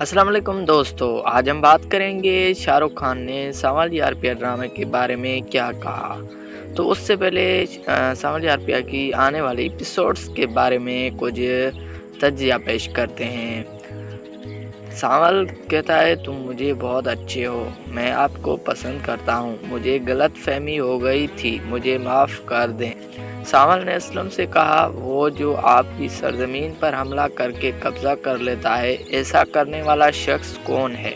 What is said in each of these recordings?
अस्सलाम वालेकुम दोस्तों। आज हम बात करेंगे शाहरुख खान ने सावल यार प्यार ड्रामे के बारे में क्या कहा। तो उससे पहले सावल यार प्यार की आने वाली एपिसोड्स के बारे में कुछ तज्जिया पेश करते हैं। सावल कहता है, तुम मुझे बहुत अच्छे हो, मैं आपको पसंद करता हूँ, मुझे गलत फहमी हो गई थी, मुझे माफ़ कर दें। सावल ने असलम से कहा, वो जो आपकी सरजमीन पर हमला करके कब्जा कर लेता है, ऐसा करने वाला शख्स कौन है?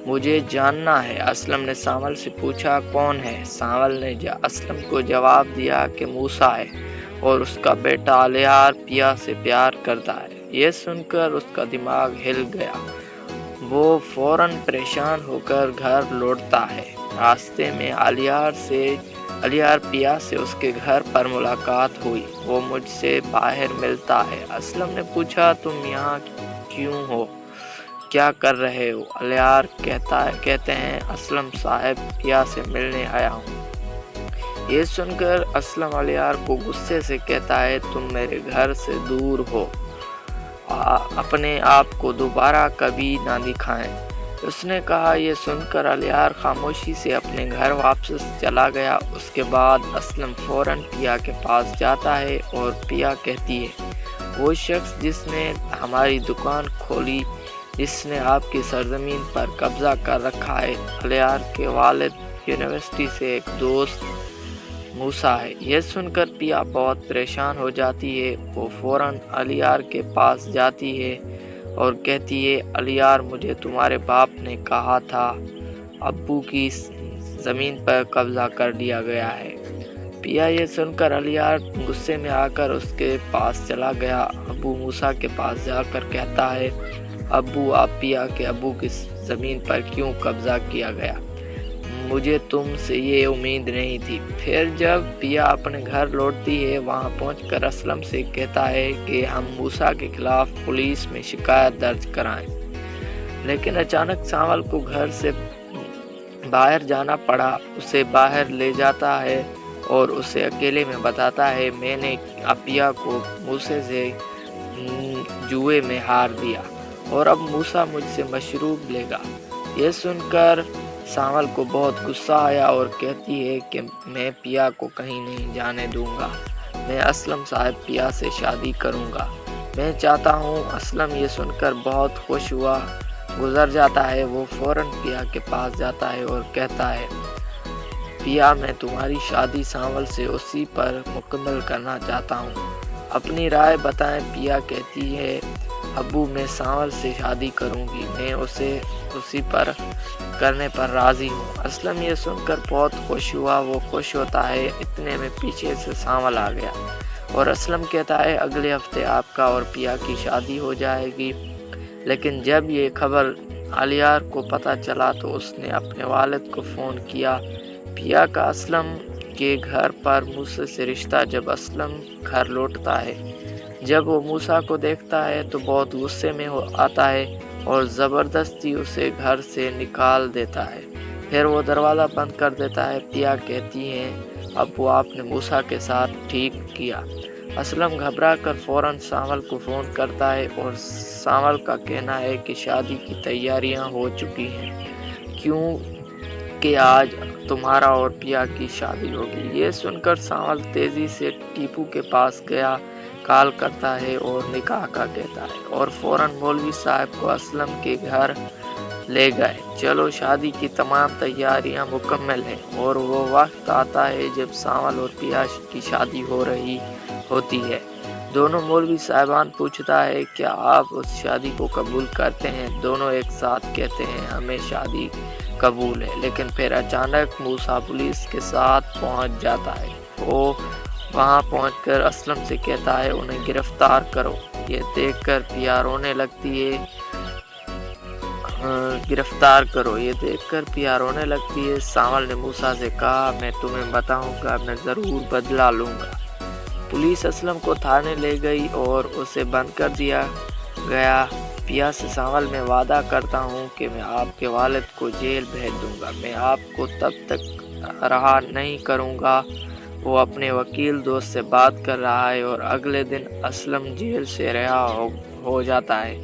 मुझे जानना है। असलम ने सावल से पूछा, कौन है? सावल ने असलम को जवाब दिया कि मूसा है और उसका बेटा अलियार पिया से प्यार करता है। यह सुनकर उसका दिमाग हिल गया। वो फौरन परेशान होकर घर लौटता है। रास्ते में अलियार पिया से उसके घर पर मुलाकात हुई। वो मुझसे बाहर मिलता है। असलम ने पूछा, तुम यहाँ क्यों हो, क्या कर रहे हो? अलियार कहते हैं, असलम साहब, पिया से मिलने आया हूँ। ये सुनकर असलम अलियार को गुस्से से कहता है, तुम मेरे घर से दूर हो, अपने आप को दोबारा कभी ना दिखाएं। उसने कहा। यह सुनकर अलियार खामोशी से अपने घर वापस चला गया। उसके बाद असलम फौरन पिया के पास जाता है और पिया कहती है, वो शख्स जिसने हमारी दुकान खोली, जिसने आपकी सरजमीन पर कब्जा कर रखा है, अलियार के वालिद यूनिवर्सिटी से एक दोस्त मूसा है। यह सुनकर पिया बहुत परेशान हो जाती है। वो फौरन अलियार के पास जाती है और कहती है, अलियार, मुझे तुम्हारे बाप ने कहा था अब्बू की ज़मीन पर कब्जा कर लिया गया है। पिया ये सुनकर अलियार गुस्से में आकर उसके पास चला गया। अब्बू मूसा के पास जाकर कहता है, अब्बू, आप पिया के अब्बू की ज़मीन पर क्यों कब्जा किया गया? मुझे तुमसे ये उम्मीद नहीं थी। फिर जब पिया अपने घर लौटती है, वहां पहुंचकर असलम से कहता है कि हम मूसा के खिलाफ पुलिस में शिकायत दर्ज कराएं। लेकिन अचानक सावल को घर से बाहर जाना पड़ा। उसे बाहर ले जाता है और उसे अकेले में बताता है, मैंने पिया को मूसे से जुए में हार दिया और अब मूसा मुझसे मशरूब लेगा। यह सुनकर सावल को बहुत गुस्सा आया और कहती है कि मैं पिया को कहीं नहीं जाने दूंगा, मैं असलम साहब पिया से शादी करूंगा, मैं चाहता हूं। असलम ये सुनकर बहुत खुश हुआ गुजर जाता है। वो फौरन पिया के पास जाता है और कहता है, पिया, मैं तुम्हारी शादी सावल से उसी पर मुकम्मल करना चाहता हूँ, अपनी राय बताएं। पिया कहती है, अब्बू, मैं सावल से शादी करूंगी, मैं उसे उसी पर करने पर राजी हूँ। असलम ये सुनकर बहुत खुश हुआ। वो खुश होता है, इतने में पीछे से सावल आ गया और असलम कहता है, अगले हफ्ते आपका और पिया की शादी हो जाएगी। लेकिन जब ये खबर अलियार को पता चला तो उसने अपने वालिद को फ़ोन किया। पिया का असलम के घर पर मूसा से रिश्ता। जब असलम घर लौटता है, जब वो मूसा को देखता है तो बहुत गुस्से में आता है और ज़बरदस्ती उसे घर से निकाल देता है। फिर वो दरवाज़ा बंद कर देता है। पिया कहती है, अब वो आपने मूसा के साथ ठीक किया। असलम घबरा कर फौरन सावल को फ़ोन करता है और सावल का कहना है कि शादी की तैयारियां हो चुकी हैं, क्यों कि आज तुम्हारा और पिया की शादी होगी। ये सुनकर सावल तेज़ी से टीपू के पास गया, कॉल करता है और निकाह का कहता है और फौरन मौलवी साहब को असलम के घर ले गए। चलो, शादी की तमाम तैयारियां मुकम्मल हैं और वो वक्त आता है जब सावल और पिया की शादी हो रही होती है। दोनों मौलवी साहबान पूछता है, क्या आप उस शादी को कबूल करते हैं? दोनों एक साथ कहते हैं, हमें शादी कबूल है। लेकिन फिर अचानक मूसा पुलिस के साथ पहुंच जाता है। वो वहां पहुंचकर असलम से कहता है, उन्हें गिरफ्तार करो। ये देखकर पिया रोने लगती है। सावल ने मूसा से कहा, मैं तुम्हें बताऊंगा, मैं ज़रूर बदला लूंगा। पुलिस असलम को थाने ले गई और उसे बंद कर दिया गया। पिया से सावल में वादा करता हूँ कि मैं आपके वालिद को जेल भेज दूंगा, मैं आपको तब तक रहा नहीं करूँगा। वो अपने वकील दोस्त से बात कर रहा है और अगले दिन असलम जेल से रिहा हो जाता है।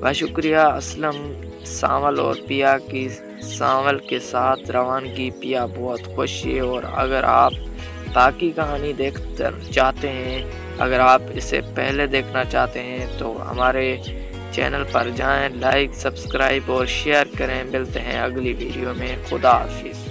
بہت شکریہ اسلم سانول اور پیا کی سانول کے ساتھ روانگی پیا بہت خوشی، اور اگر آپ باقی کہانی دیکھنا چاہتے ہیں، اگر آپ اسے پہلے دیکھنا چاہتے ہیں تو ہمارے چینل پر جائیں، لائک سبسکرائب اور شیئر کریں۔ ملتے ہیں اگلی ویڈیو میں، خدا حافظ۔